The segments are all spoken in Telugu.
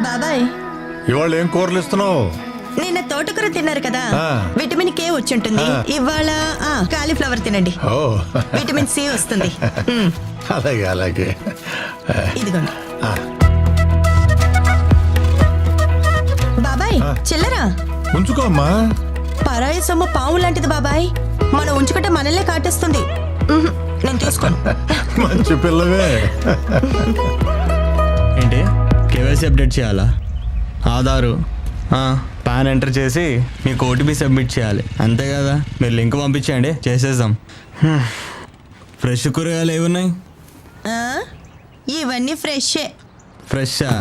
బాబాయ్, ఇవాళ ఏం కూరలు ఇస్తున్నావు? నిన్న తోటకూర తిన్నారు కదా, విటమిన్ కే వచ్చుంటుంది. ఇవాళ కాలీఫ్లవర్ తినండి, విటమిన్ సి వస్తుంది. అలాగే అలాగే. ఇదిగోండి బాబాయ్. చిల్లరా ఉంచుకో అమ్మా. పరాయి సొమ్ము పాము లాంటిది బాబాయ్, మనం ఉంచుకుంటే మనల్నే కాటేస్తుంది. నేను తీసుకోను. మంచి పిల్లవే. ఏంటి కేవైసీ అప్డేట్ చేయాలా? ఆధారు పాన్ ఎంటర్ చేసి మీకు ఓటీపీ సబ్మిట్ చేయాలి, అంతే కదా? మీరు లింక్ పంపించండి, చేసేద్దాం. ఫ్రెష్ కూరగాయలు ఏమున్నాయి? ఇవన్నీ ఫ్రెషే. ఫ్రెషా?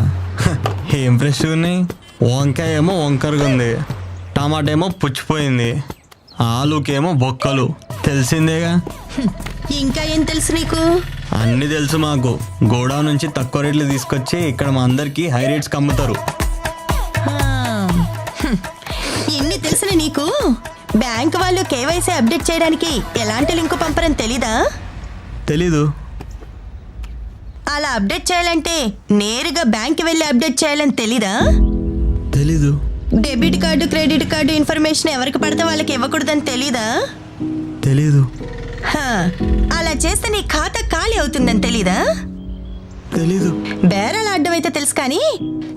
ఏం ఫ్రెష్ ఉన్నాయి? వంకాయ ఏమో వంకరగా ఉంది, టమాటా ఏమో పుచ్చిపోయింది, ఆలుకేమో బొక్కలు. తెలిసిందేగా. ఇంకా ఏం తెలుసు నీకు? అన్నీ తెలుసు మాకు. గోడౌన్ నుంచి తక్కువ రేట్లు తీసుకొచ్చి ఇక్కడ మా అందరికి హై రేట్స్కి అమ్ముతారు. ఇన్ని తెలిసిన నీకు బ్యాంక్ వాళ్ళు కేవైసీ అప్డేట్ చేయడానికి ఎలాంటి లింకు పంపరని తెలీదా? తెలీదు. అలా అప్డేట్ చేయాలంటే నేరుగా బ్యాంక్ వెళ్ళి అప్డేట్ చేయాలని తెలీదా? తెలీదు. Debit card, credit card information ఎవరికి పడితే వాళ్ళకి ఇవ్వకూడదని తెలీదా? తెలీదు. అలా చేస్తే నీ ఖాతా ఖాళీ అవుతుందని తెలీదా? తెలీదు. బేరాల అడ్డమైతే తెలుసు కానీ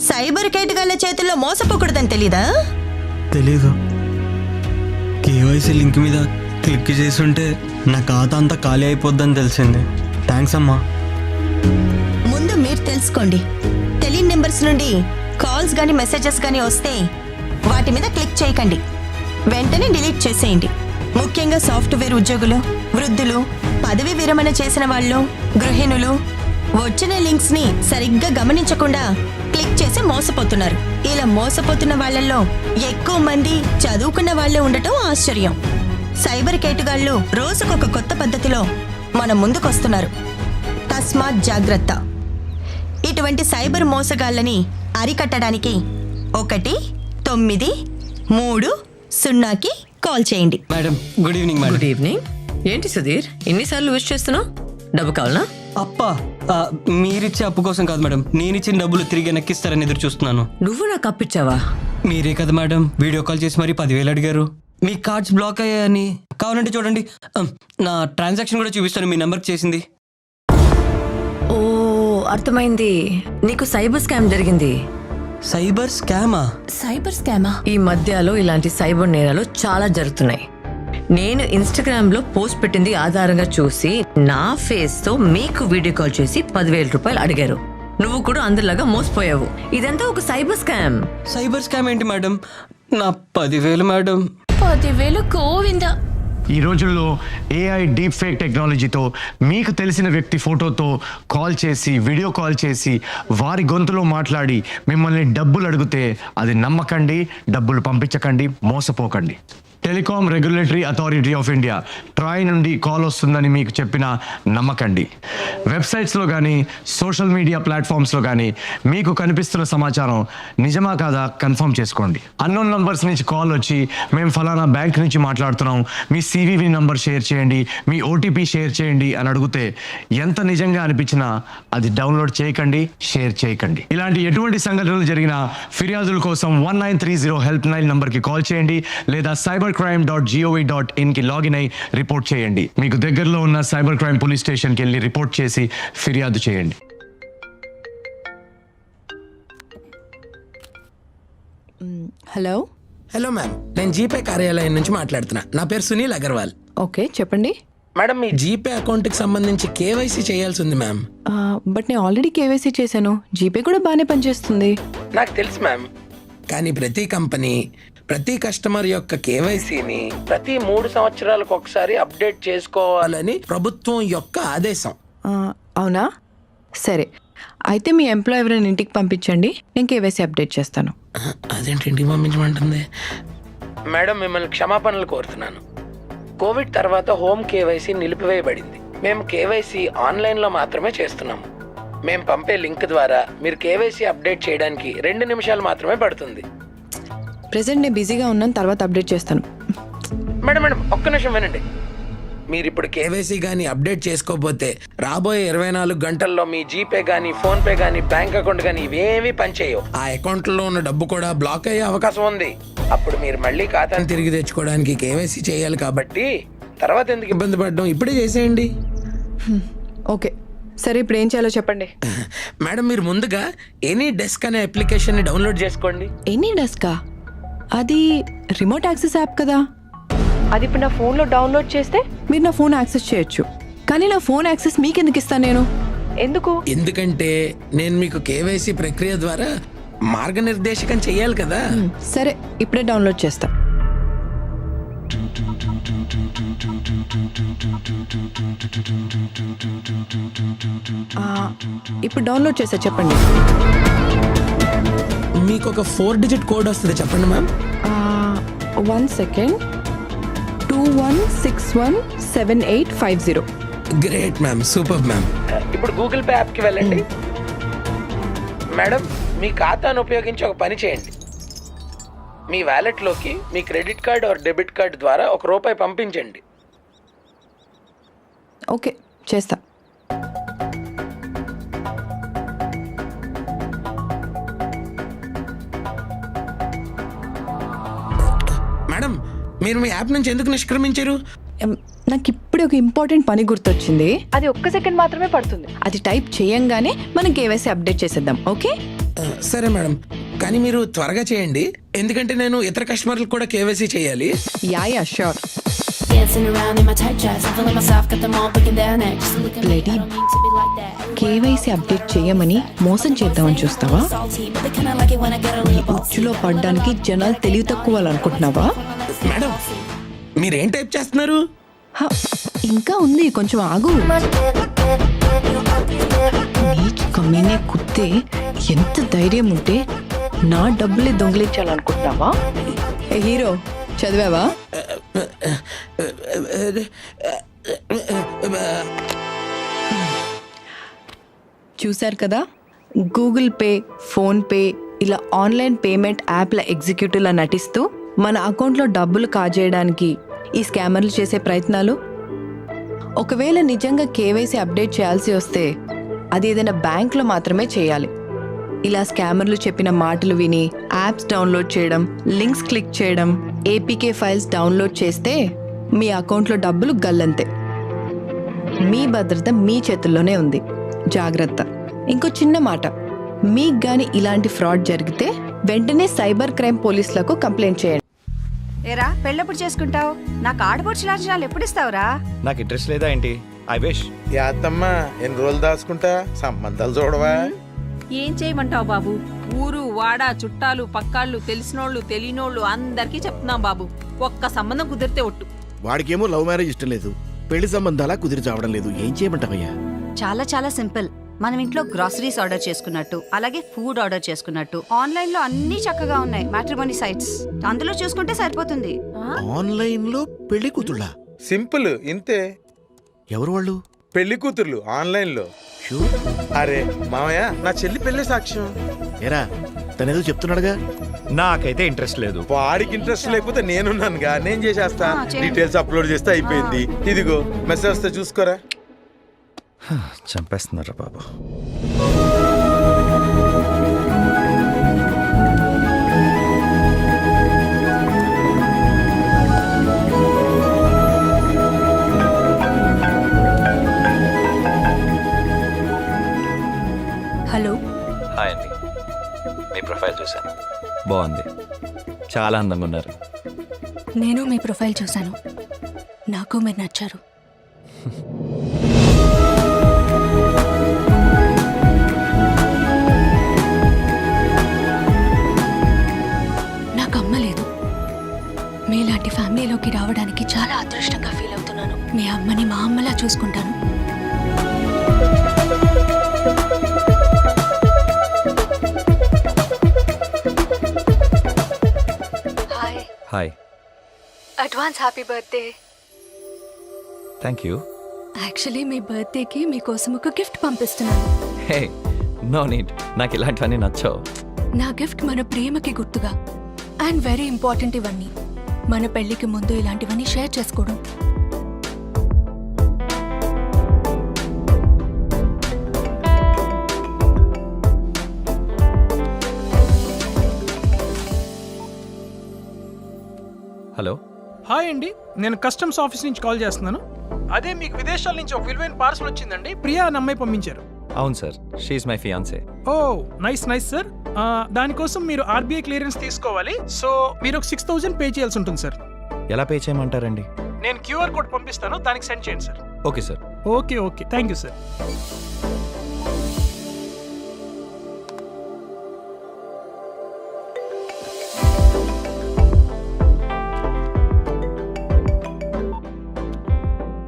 సైబర్ కేటుగాళ్ళ చేతుల్లో మోసపోకూడదని తెలీదా? తెలీదు. కేవైసీ లింక్ మీద క్లిక్ చేసుంటే నా ఖాతా అంతా ఖాళీ అయిపోద్దని తెలిసింది. థ్యాంక్స్ అమ్మా. ముందు మీరు తెలుసుకోండి. తెలియని నెంబర్స్ నుండి కాల్స్ కానీ మెసేజెస్ కానీ వస్తే వాటి మీద క్లిక్ చేయకండి, వెంటనే డిలీట్ చేసేయండి. ముఖ్యంగా సాఫ్ట్వేర్ ఉద్యోగులు, వృద్ధులు, పదవి విరమణ చేసిన వాళ్ళు, గృహిణులు వచ్చిన లింక్స్ ని సరిగ్గా గమనించకుండా క్లిక్ చేసి మోసపోతున్నారు. ఇలా మోసపోతున్న వాళ్ళల్లో ఎక్కువ మంది చదువుకున్న వాళ్లే ఉండటం ఆశ్చర్యం. సైబర్ కేటుగాళ్లు రోజుకొక కొత్త పద్ధతిలో మన ముందుకొస్తున్నారు. తస్మాత్ జాగ్రత్త. ఇటువంటి సైబర్ మోసగాళ్ళని అరికట్టడానికి 193 కాల్ చేయండి. Madam good evening. Madam good evening. ఏంటి సుధీర్ ఎన్నిసార్లు యూజ్ చేస్తున్నావు? డబ్బు కావాలనా? అప్పా మీరిచ్చే అప్పు కోసం కాదు మేడం, నేను ఇచ్చిన డబ్బులు తిరిగి వెనక్కిస్తారని ఎదురు చూస్తున్నాను. నువ్వు నాకు అప్పిచ్చావా? మీరే కదా మేడం వీడియో కాల్ చేసి మరి 10,000 అడిగారు. మీ కార్డ్స్ బ్లాక్ అయ్యాయని. కావాలంటే చూడండి, నా ట్రాన్సాక్షన్ కూడా చూపిస్తాను మీ నెంబర్కి చేసింది. ఓ అర్థమైంది, నీకు సైబర్ స్కామ్ జరిగింది. సైబర్ స్కామా? సైబర్ స్కామా? ఈ మధ్యలో ఇలాంటి సైబర్ నేరాలు చాలా జరుగుతున్నాయి. నేను ఇన్స్టాగ్రామ్ లో పోస్ట్ పెట్టింది ఆధారంగా చూసి నా ఫేస్ తో మీకు వీడియో కాల్ చేసి 10,000 రూపాయలు అడిగారు. నువ్వు కూడా అందరిలాగా మోసపోయావు. ఇదంతా ఒక సైబర్ స్కామ్. సైబర్ స్కామ్ ఏంటి మేడం? నా 10,000 మేడం. 10,000 గోవిందా. ఈ రోజుల్లో ఏఐ డీప్ ఫేక్ టెక్నాలజీతో మీకు తెలిసిన వ్యక్తి ఫోటోతో కాల్ చేసి, వీడియో కాల్ చేసి, వారి గొంతులో మాట్లాడి మిమ్మల్ని డబ్బులు అడిగితే అది నమ్మకండి, డబ్బులు పంపించకండి, మోసపోకండి. Telecom regulatory authority of India TRAI నుండి కాల్ వస్తుందని మీకు చెప్పినా నమ్మకండి. వెబ్సైట్స్లో కానీ సోషల్ మీడియా ప్లాట్ఫామ్స్లో కానీ మీకు కనిపిస్తున్న సమాచారం నిజమా కాదా కన్ఫర్మ్ చేసుకోండి. అన్నోన్ నంబర్స్ నుంచి కాల్ వచ్చి మేము ఫలానా బ్యాంక్ నుంచి మాట్లాడుతున్నాం, మీ సివివి నంబర్ షేర్ చేయండి, మీ ఓటీపీ షేర్ చేయండి అని అడిగితే ఎంత నిజంగా అనిపించినా అది డౌన్లోడ్ చేయకండి, షేర్ చేయకండి. ఇలాంటి ఎటువంటి సంఘటనలు జరిగినా ఫిర్యాదుల కోసం 1930 హెల్ప్ లైన్ నంబర్కి కాల్ చేయండి లేదా cybercrime.gov.in కి లాగిన్ అయి రిపోర్ట్ చేయండి. మీకు దగ్గరలో ఉన్న సైబర్ క్రైమ్ పోలీస్ స్టేషన్కి వెళ్ళి రిపోర్ట్ చేసి ఫిర్యాదు చేయండి. హలో హలో మ్యామ్, నేను జీపే కార్యాలయం నుంచి మాట్లాడుతున్నా. నా పేరు సునీల్ అగర్వాల్. ఓకే చెప్పండి. మేడం మీ జీపే అకౌంట్కి సంబంధించి కేవైసీ చేయాల్సి ఉంది మ్యామ్. బట్ నేను ఆల్రెడీ కేవైసీ చేశాను, జీపే కూడా బాగానే పనిచేస్తుంది. నాకు తెలుసు మ్యామ్, కానీ ప్రతి కంపెనీ ప్రతి కస్టమర్ యొక్క కేవైసీని ప్రతి 3 సంవత్సరాలకు ఒకసారి అప్డేట్ చేసుకోవాలని ప్రభుత్వం యొక్క ఆదేశం. అవునా? సరే, అయితే మీ ఎంప్లాయ్ ఎవరైనా ఇంటికి పంపించండి, నేను కేవైసీ అప్డేట్ చేస్తాను. అదేంటి ఇంటికి పంపించమంటుంది? మేడం మిమ్మల్ని క్షమాపణలు కోరుతున్నాను. కోవిడ్ తర్వాత హోమ్ కేవైసీ నిలిపివేయబడింది. మేము కేవైసీ ఆన్లైన్లో మాత్రమే చేస్తున్నాము. మేము పంపే లింక్ ద్వారా మీరు కేవైసీ అప్డేట్ చేయడానికి 2 నిమిషాలు మాత్రమే పడుతుంది. ప్రెసెంట్ నేను బిజీగా ఉన్నాను, తర్వాత అప్డేట్ చేస్తాను. మేడం ఒక్క నిమిషం వినండి. మీరు ఇప్పుడు కేవైసీ కానీ అప్డేట్ చేసుకోకపోతే రాబోయే 24 గంటల్లో మీ జీపే కానీ ఫోన్పే కానీ బ్యాంక్ అకౌంట్ కానీ ఇవేమీ పనిచేయవు. ఆ అకౌంట్లో ఉన్న డబ్బు కూడా బ్లాక్ అయ్యే అవకాశం ఉంది. అప్పుడు మీరు మళ్ళీ ఖాతాను తిరిగి తెచ్చుకోవడానికి కేవైసీ చేయాలి. కాబట్టి తర్వాత ఎందుకు ఇబ్బంది పడడం, ఇప్పుడే చేసేయండి. ఓకే సరే ఇప్పుడు ఏం చేయాలో చెప్పండి. మేడం మీరు ముందుగా ఎనీ డెస్క్ అనే అప్లికేషన్ని డౌన్లోడ్ చేసుకోండి. ఎనీ డెస్కా? అది రిమోట్ యాక్సెస్ యాప్ కదా. అది ఇప్పుడు నా ఫోన్లో డౌన్లోడ్ చేస్తే మీరు నా ఫోన్ యాక్సెస్ చేయొచ్చు. కానీ నా ఫోన్ యాక్సెస్ మీకు ఎందుకు ఇస్తాను నేను? ఎందుకు? ఎందుకంటే నేను మీకు కేవైసీ ప్రక్రియ ద్వారా మార్గనిర్దేశకం చెయ్యాలి కదా. సరే ఇప్పుడే డౌన్లోడ్ చేస్తా. ఇప్పుడు డౌన్లోడ్ చేసా, చెప్పండి. మీకు ఒక 4 డిజిట్ కోడ్ వస్తుంది, చెప్పండి ma'am. 1 second. 21617850. Great ma'am, super ma'am. ఇప్పుడు గూగుల్ పే యాప్కి వెళ్ళండి. మేడం మీ ఖాతాను ఉపయోగించి ఒక పని చేయండి. మీ వ్యాలెట్లోకి మీ credit card or debit card ద్వారా ₹1 పంపించండి. ఓకే చేస్తా. మేడం మీరు మీ యాప్ నుంచి ఎందుకు నిష్క్రమించారు? నాకు ఇప్పుడే ఒక ఇంపార్టెంట్ పని గుర్తొచ్చింది. అది 1 సెకండ్ మాత్రమే పడుతుంది. అది టైప్ చేయంగానే మనం కేవైసీ అప్డేట్ చేసేద్దాం. ఓకే సరే మేడం, కానీ మీరు త్వరగా చేయండి, ఎందుకంటే నేను ఇతర కస్టమర్లకు కూడా కేవైసీ చేయాలి. Yeah sure. Dancing around in my tight dress, I feel like myself, got them all looking down at. Just look at me, I don't mean to be like that. KYC update చేయమని మోసం చేద్దామని చూస్తావా? Salty, but they kinda like it when I get a little bossy. ఉచ్చులో పడ్డానికి జనాలు తెలివి తక్కువ అనుకుంటున్నావా? మేడం మీరేం టైప్ చేస్తున్నారు? హ, ఇంకా ఉంది, కొంచెం ఆగు. నీకు కమ్మీనే కుత్తే ఎంత ధైర్యం ఉంటే నా డబ్బులే దొంగిలించాలనుకుంటున్నావా? ఏ హీరో, చదివావా? చూశారు కదా, గూగుల్ పే, ఫోన్పే ఇలా ఆన్లైన్ పేమెంట్ యాప్ల ఎగ్జిక్యూటివ్లా నటిస్తూ మన అకౌంట్లో డబ్బులు కాజేయడానికి ఈ స్కామర్లు చేసే ప్రయత్నాలు. ఒకవేళ నిజంగా కేవైసీ అప్డేట్ చేయాల్సి వస్తే అది ఏదైనా బ్యాంక్లో మాత్రమే చేయాలి. ఇలా స్కామర్లు చెప్పిన మాటలు విని యాప్స్ డౌన్లోడ్ చేయడం, లింక్స్ క్లిక్ చేయడం, ఏపీకే ఫైల్స్ డౌన్లోడ్ చేస్తే మీ అకౌంట్లో డబ్బులు గల్లంతే. మీ భద్రత మీ చేతుల్లోనే ఉంది, జాగ్రత్త. ఇంకో చిన్న మాట, మీకు గాని ఇలాంటి ఫ్రాడ్ జరిగితే వెంటనే సైబర్ క్రైమ్ పోలీసులకు కంప్లైంట్ చేయండి. ఏరా పెళ్ళెప్పుడు చేసుకుంటావు? నాకు ఆడపడుచు లాంఛనాలు ఎప్పుడు ఇస్తావురా? నాకు ఇంట్రెస్ట్ లేదా ఏంటి? I wish. యాత్తమ్మా ఎన్ని రోజులు దాచుకుంటా, సంబంధాలు చూడవా? ఏం చేయమంటావు బాబు? ఊరు వాడ చుట్టాలు పక్కాళ్ళు తెలిసినోళ్ళు తెలియనోళ్ళు అందరికీ చెప్తున్నాం బాబు. ఒక్క సంబంధం కుదిరితే ఒట్టు. వాడికేమో లవ్ మ్యారేజ్ ఇష్టం లేదు, పెళ్లి సంబంధాలా కుదిరి చావడం లేదు. ఏం చేయమంటావయ్యా? చాలా చాలా సింపుల్. మనం ఇంట్లో గ్రాసరీస్ ఆర్డర్ చేసుకున్నట్టు, అలాగే ఫుడ్ ఆర్డర్ చేసుకున్నట్టు ఆన్లైన్ లో అన్ని చక్కగా ఉన్నాయి మ్యాట్రిమోనీ సైట్స్. అందులో చూసుకుంటే సరిపోతుంది. ఆన్లైన్ లో పెళ్లి కూతుళ్ళ? సింపుల్ ఇంతే. ఎవరు వాళ్ళు? పెళ్లి కూతుర్లు ఆన్లైన్ లో. అరే మామయ్య, నా చెల్లి పెళ్లి సాక్ష్యం. ఏరా తనేదో చెప్తున్నాడుగా. నాకైతే ఇంట్రెస్ట్ లేదు. వాడికి ఇంట్రెస్ట్ లేకపోతే నేనున్నానుగా, నేను చేసేస్తా. చేయండి. డీటెయిల్స్ అప్లోడ్ చేస్తే అయిపోయింది. ఇదిగో మెసేజ్ వస్తే చూసుకోరా. చంపేస్తున్నారా బాబు. హలో. హాయ్ అండి, మీ ప్రొఫైల్ చూశాను, బాగుంది, చాలా అందంగా ఉన్నారు. నేను మీ ప్రొఫైల్ చూశాను, నాకు మీరు నచ్చారు. నాకు అమ్మ లేదు. మీలాంటి ఫ్యామిలీలోకి రావడానికి చాలా అదృష్టంగా ఫీల్ అవుతున్నాను. మీ అమ్మని మా అమ్మలా చూసుకుంటాను. Hi. Advance happy birthday. Thank you. Actually మీ బర్త్డేకి మీకోసం ఒక గిఫ్ట్ పంపిస్తున్నాను. హే నో నీడ్, నాకు ఇలాంటివన్నీ నచ్చవు. నా గిఫ్ట్ మన ప్రేమకి గుర్తుగా. అండ్ వెరీ ఇంపార్టెంట్, ఇవన్నీ మన పెళ్లికి ముందు ఇలాంటివన్నీ షేర్ చేసుకోవడం. హలో. హాయ్ అండి, నేను కస్టమ్స్ ఆఫీస్ నుంచి కాల్ చేస్తున్నాను. అదే మీకు విదేశాల నుంచి ఒక విలువైన పార్సల్ వచ్చిందండి. ప్రియా అన్న అమ్మాయి పంపించారు. అవును sir, she's my fiancee. Oh nice nice sir. దానికోసం మీరు ఆర్బీఐ క్లియరెన్స్ తీసుకోవాలి. సో మీరు ఒక 6,000 పే చేయాల్సి ఉంటుంది సార్. ఎలా పే చేయమంటారండి? నేను క్యూఆర్ కోడ్ పంపిస్తాను, దానికి సెండ్ చేయండి sir. Okay sir. Okay okay, thank you sir.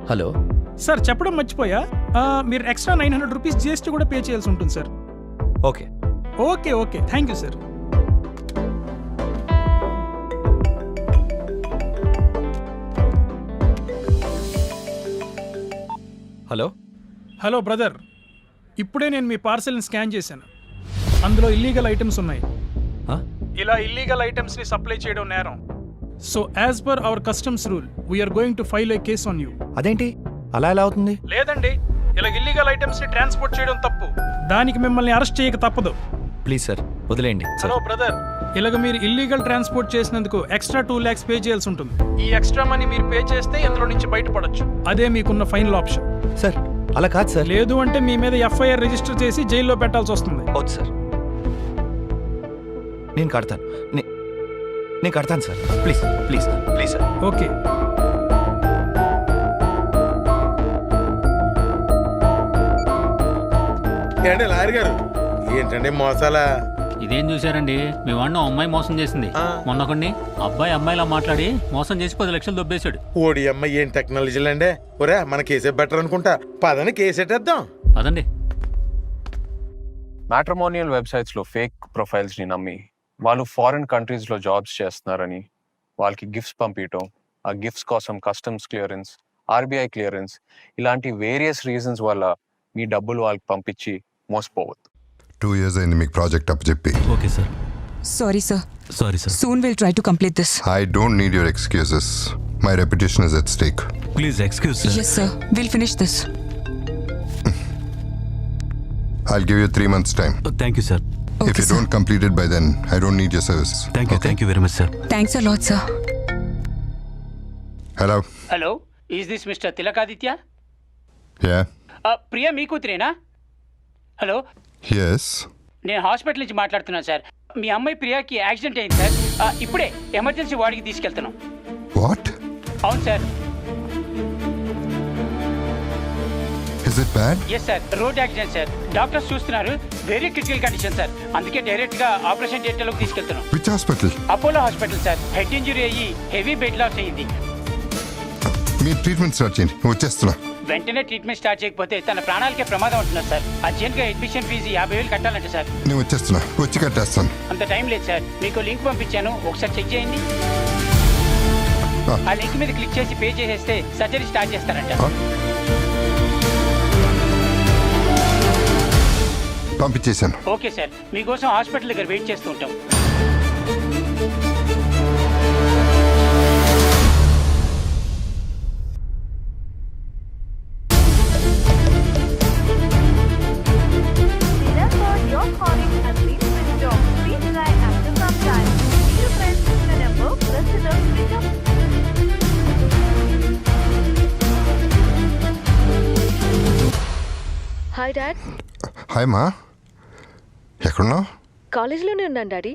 Hello. Sir చెప్పడం మర్చిపోయా, మీరు ఎక్స్ట్రా 900 రూపీస్ జిఎస్టీ కూడా పే చేయాల్సి ఉంటుంది sir. Okay. Okay okay, thank you sir. Hello. Hello brother, ఇప్పుడే నేను మీ పార్సల్ని స్కాన్ చేశాను. అందులో ఇల్లీగల్ ఐటమ్స్ ఉన్నాయి. ఇలా ఇల్లీగల్ ఐటమ్స్ని సప్లై చేయడం నేరం. So as per our customs rule we're going to file a case on you. అదేంటి అలా ఎలా అవుతుంది? లేదండి, ఇలా ఇల్లీగల్ ఐటమ్స్ని ట్రాన్స్పోర్ట్ చేయడం తప్పు. దానికి మిమ్మల్ని అరెస్ట్ చేయక తప్పదు. ప్లీజ్ సార్, వదిలేయండి. హలో బ్రదర్, ఇలాగ మీరు ఇల్లీగల్ ట్రాన్స్పోర్ట్ చేసినందుకు ఎక్స్ట్రా 2 lakhs పే చేయాల్సి ఉంటుంది. ఈ ఎక్స్ట్రా మనీ మీరు పే చేస్తే ఇందులో నుంచి బయటపడొచ్చు. అదే మీకున్న ఫైనల్ ఆప్షన్. సార్ అలా కాదు సార్. లేదు అంటే మీ మీద ఎఫ్ఐఆర్ రిజిస్టర్ చేసి జైల్లో పెట్టాల్సి వస్తుంది. వద్దు సార్, నేను కడతాను. నేను కడతాను sir. Please please please sir. Okay. ఏంటి లాయర్ గారు, ఏంటండి మోసాలా? ఇదేం చూసారండి, మీ వాడిని అమ్మాయి మోసం చేసింది. మొన్నొకడిని అబ్బాయి అమ్మాయిలా మాట్లాడి మోసం చేసి 10 లక్షలు దొబ్బేశాడు. ఓడి అమ్మ, ఏం టెక్నాలజీలు అండి. ఒరే, మన కేసే బెటర్ అనుకుంటా. పదని కేసెట్టేద్దాం. పదండి. మ్యాట్రిమోనియల్ వెబ్సైట్స్లో ఫేక్ ప్రొఫైల్స్ని నమ్మి వాళ్ళు ఫారిన్ కంట్రీస్లో జాబ్స్ చేస్తున్నారని వాళ్ళకి గిఫ్ట్స్ పంపించడం, ఆ గిఫ్ట్స్ కోసం కస్టమ్స్ క్లియరెన్స్, ఆర్బీఐ క్లియరెన్స్, ఇలాంటి వేరియస్ రీజన్స్ వల్ల మీ డబ్బులు వాళ్ళకి పంపించి మోసపోవద్దు. 2 years అయింది మీకు ప్రాజెక్ట్ అప్పచెప్పి. Okay sir. Sorry sir. Sorry sir. Soon will try to complete this. I don't need your excuses. My reputation is at stake. Please excuse sir. Yes sir, will finish this. I'll give you 3 months time. Thank you sir. If you don't complete it by then, I don't need your services. Thank you very much sir. Thanks a lot sir. Hello. Hello, is this mister Tilakaditya? Yeah. Priya మీ కూతురేనా? Hello, Yes. నేను హాస్పిటల్ నుంచి మాట్లాడుతున్నాను సార్. మీ అమ్మాయి ప్రియాకి యాక్సిడెంట్ అయింది సార్. ఇప్పుడే ఎమర్జెన్సీ వార్డుకి తీసుకెళ్తున్నాం. What? అవును సార్. Is it bad? Yes sir, road accident sir. Doctors చూస్తున్నారు, వెరీ క్రిటికల్ కండిషన్ సార్. అందుకే డైరెక్ట్ గా ఆపరేషన్ థియేటర్లోకి తీసుకెళ్తున్నాం. Which hospital? Apollo hospital sir. Head injury అయ్యి హెవీ బెడ్ లాస్ అయ్యింది. మీ ట్రీట్మెంట్ స్టార్ట్ చేయండి, వచ్చేస్తున్నా. వెంటనే ట్రీట్మెంట్ స్టార్ట్ చేయకపోతే తన ప్రాణాలకే ప్రమాదం ఉంటున్నారు సార్. అర్జెంట్గా అడ్మిషన్ ఫీజు 50,000 కట్టాలంట సార్. నేను వచ్చేస్తున్నా, వచ్చి కట్టేస్తాను. అంత టైం లేదు సార్. మీకు లింక్ పంపించాను, ఒకసారి చెక్ చేయండి. ఆ లింక్ మీద క్లిక్ చేసి పే చేసేస్తే సర్జరీ స్టార్ట్ చేస్తారంట. పంపించేశాను. ఓకే సార్, మీకోసం హాస్పిటల్ దగ్గర వెయిట్ చేస్తూ ఉంటాం. Hi dad. హాయ్ మా, ఎక్కడున్నావు? కాలేజ్లోనే ఉన్నాను డాడీ.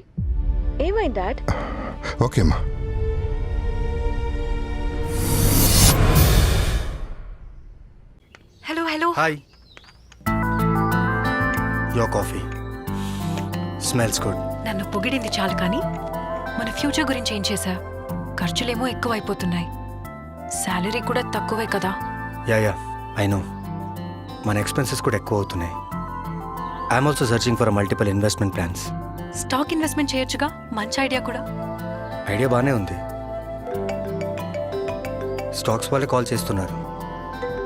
ఏమైంది డాడ్? ఓకే మా. Hello hello. Hi. Your coffee smells good. నన్ను పొగిడింది చాలు కానీ మన ఫ్యూచర్ గురించి ఏం చేశా? ఖర్చులేమో ఎక్కువ అయిపోతున్నాయి, శాలరీ కూడా తక్కువే కదా. యా ఐ నో, మన ఎక్స్పెన్సెస్ కూడా ఎక్కువ అవుతున్నాయి. I'm also searching for multiple investment plans. Stock investment చేయొచ్చుగా, మంచి ఐడియా కూడా. ఐడియా బాగానే ఉంది. స్టాక్స్ వాళ్ళే కాల్ చేస్తున్నారు,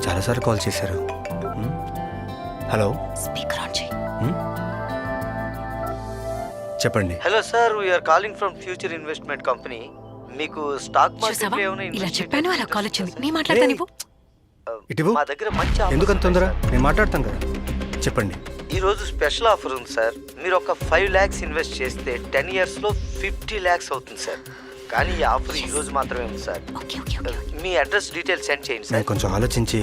చాలాసార్లు కాల్ చేశారు. హలో, స్పీకర్ ఆన్ చేయి. చెప్పండి. Hello sir, we're calling from future investment company. మీకు స్టాక్ చూసావా, ఇలా చెప్పాను అలా కాల్ వచ్చింది. నీ మాట్లాడతా నీవు. ఇటు మా దగ్గర మంచి ఎందుకంత తొందర? నేను మాట్లాడతాను కదా, చెప్పండి. ఈరోజు స్పెషల్ ఆఫర్ ఉంది సార్. మీరు ఒక 5 lakhs ఇన్వెస్ట్ చేస్తే 10 yearsలో 50 lakhs అవుతుంది సార్. కానీ ఈ ఆఫర్ ఈ రోజు మాత్రమే ఉంది సార్. మీ అడ్రస్ డీటెయిల్స్ సెండ్ చేయండి సార్. కొంచెం ఆలోచించి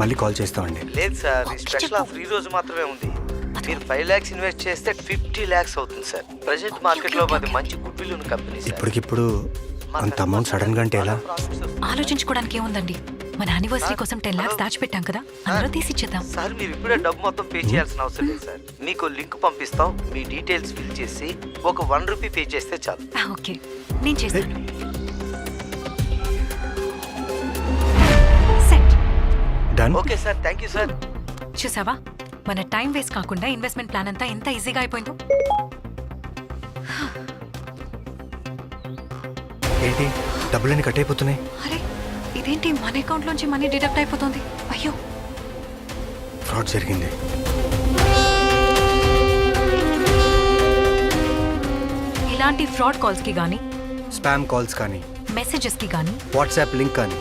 మళ్ళీ కాల్ చేస్తామండి. లేదు సార్, ఈ స్పెషల్ ఆఫర్ ఈ రోజు మాత్రమే ఉంది. మీరు 5 lakhs ఇన్వెస్ట్ చేస్తే 50 lakhs అవుతుంది సార్. ప్రెసెంట్ మార్కెట్ లో అది మంచి గుడ్ విల్ ఉన్న కంపెనీ సార్. ఇప్పటికిప్పుడు అంత అమౌంట్ సడన్ గా అంటే ఎలా? ఆలోచించుకోవడానికి ఏముందండి, మన యానివర్సరీ కోసం 10 lakhs దాచిపెట్టాం కదా, అందులో తీసిచ్చేద్దాం. సార్ మీరు ఇప్పుడే డబ్బు మొత్తం పే చేయాల్సిన అవసరం లేదు సార్. మీకు లింక్ పంపిస్తాం, మీ డీటెయిల్స్ ఫిల్ చేసి ఒక 1 rupee పే చేస్తే చాలు. ఓకే, నేను చేస్తాను. Set. Done. Okay sir, thank you sir. చూసావా, మన టైం వేస్ట్ కాకుండా ఇన్వెస్ట్మెంట్ ప్లాన్ అంతా ఎంత ఈజీగా అయిపోయిందో. ఏంటి డబ్బులన్నీ కట్ అయిపోతున్నాయి? అరే ఇదేంటి, మన అకౌంట్ లోంచి మనీ డిడక్ట్ అయిపోతుంది. అయ్యో, ఫ్రాడ్ జరిగింది. ఇలాంటి ఫ్రాడ్ కాల్స్ కి గానీ, స్పామ్ కాల్స్ కానీ, మెసేజెస్ కి గానీ, వాట్సాప్ లింక్ కానీ,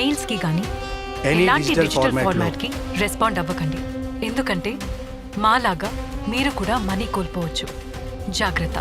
మెయిల్స్ కి గానీ Any ఇలాంటి digital డిజిటల్ format ఫార్మాట్ కి రెస్పాండ్ అవ్వకండి. ఎందుకంటే మాలాగా మీరు కూడా మనీ కోల్పోవచ్చు. జాగ్రత్త.